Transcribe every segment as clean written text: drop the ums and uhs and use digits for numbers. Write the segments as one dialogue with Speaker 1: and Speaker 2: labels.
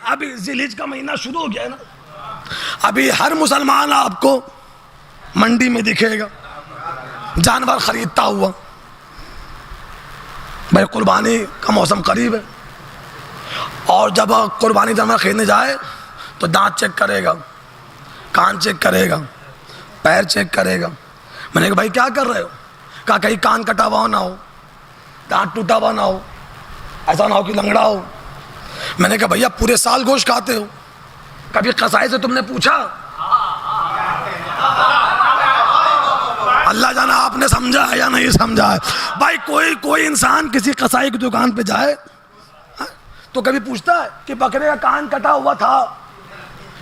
Speaker 1: ابھی ذی الحجہ کا مہینہ شروع ہو گیا ہے نا, ابھی ہر مسلمان آپ کو منڈی میں دکھے گا جانور خریدتا ہوا. بھائی قربانی کا موسم قریب ہے, اور جب قربانی جانور خریدنے جائے تو دانت چیک کرے گا, کان چیک کرے گا, پیر چیک کرے گا. میں نے کہا بھائی کیا کر رہے ہو؟ کہا کہیں کان کٹا ہوا نہ ہو, دانت ٹوٹا ہوا نہ ہو, ایسا نہ ہو کہ لنگڑا ہو. میں نے کہا بھیا پورے سال گوشت کھاتے ہو, کبھی قصائی سے تم نے پوچھا؟ اللہ جانا آپ نے سمجھا ہے یا نہیں سمجھا ہے. بھائی کوئی انسان کسی قصائی کی دکان پہ جائے تو کبھی پوچھتا ہے کہ بکرے کا کان کٹا ہوا تھا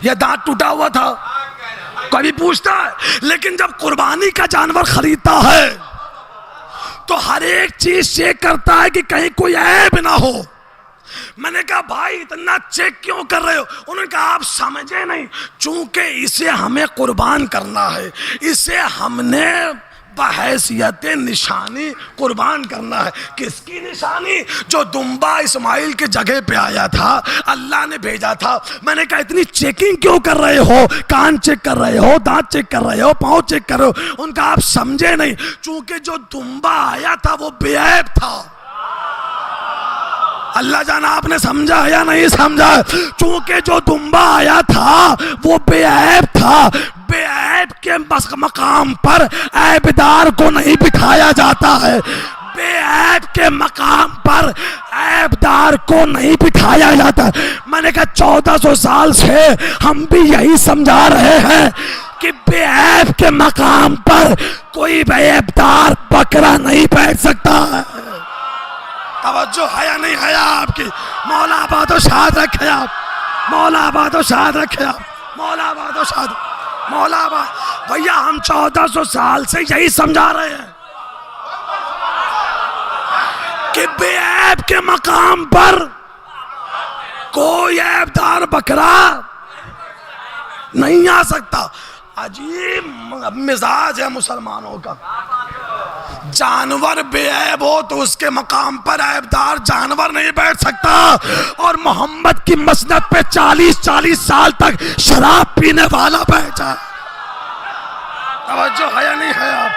Speaker 1: یا دانت ٹوٹا ہوا تھا؟ کبھی پوچھتا ہے؟ لیکن جب قربانی کا جانور خریدتا ہے تو ہر ایک چیز چیک کرتا ہے کہ کہیں کوئی عیب نہ ہو. میں نے کہا بھائی اتنا چیک کیوں کر رہے ہو؟ انہوں نے کہا آپ سمجھے نہیں, چونکہ اسے ہمیں قربان کرنا ہے, اسے ہم نے بحیثیت نشانی قربان کرنا ہے. کس کی نشانی؟ جو دمبا اسماعیل کی جگہ پہ آیا تھا, اللہ نے بھیجا تھا. میں نے کہا اتنی چیکنگ کیوں کر رہے ہو؟ کان چیک کر رہے ہو, دانت چیک کر رہے ہو, پاؤں چیک کر رہے ہو. ان کا آپ سمجھے نہیں, چونکہ جو دمبا آیا تھا وہ بے عیب تھا. اللہ جانا آپ نے سمجھا یا نہیں سمجھا؟ چونکہ جو دمبا آیا تھا وہ بے عیب تھا. بے عیب کے مقام پر عیبدار کو نہیں بٹھایا جاتا ہے, بے عیب کے مقام پر عیبدار کو نہیں بٹھایا جاتا. میں نے کہا 1400 سال سے ہم بھی یہی سمجھا رہے ہیں کہ بے عیب کے مقام پر کوئی بے عیبدار بکرا نہیں بیٹھ سکتا ہے. توجہ ہے یا نہیں ہے آپ کی؟ مولا آباد و شاد رکھے آپ, مولا آباد و شاد رکھے آپ, مولا آباد و شاد, مولا آباد. بھیا ہم 1400 سال سے یہی سمجھا رہے ہیں کہ بے عیب کے مقام پر کوئی عیبدار بکرا نہیں آ سکتا. عجیب مزاج ہے مسلمانوں کا. جانور بے عیب ہو تو اس کے مقام پر عیبدار جانور نہیں بیٹھ سکتا. اور محمد کی مسند پہ 40 سال تک شراب پینے والا بیٹھا. توجہ ہے یا نہیں ہے آپ؟